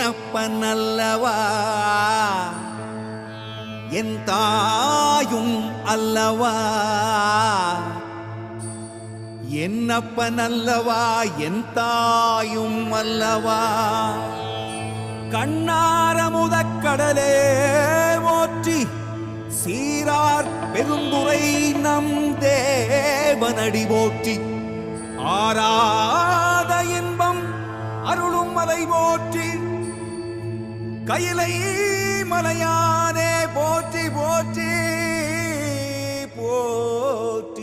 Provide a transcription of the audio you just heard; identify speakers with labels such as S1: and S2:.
S1: என்னப்பன் அல்லவா என் தாயும் அல்லவா என்னப்பன் அல்லவா என் தாயும் அல்லவா கண்ணாரமுதக்கடலே போற்றி சீரார் பெருந்துரை நம் தேவனடி போற்றி ஆராத இன்பம் அருளும் மலை போற்றி கையிலை மலையானே போற்றி போற்றி போற்றி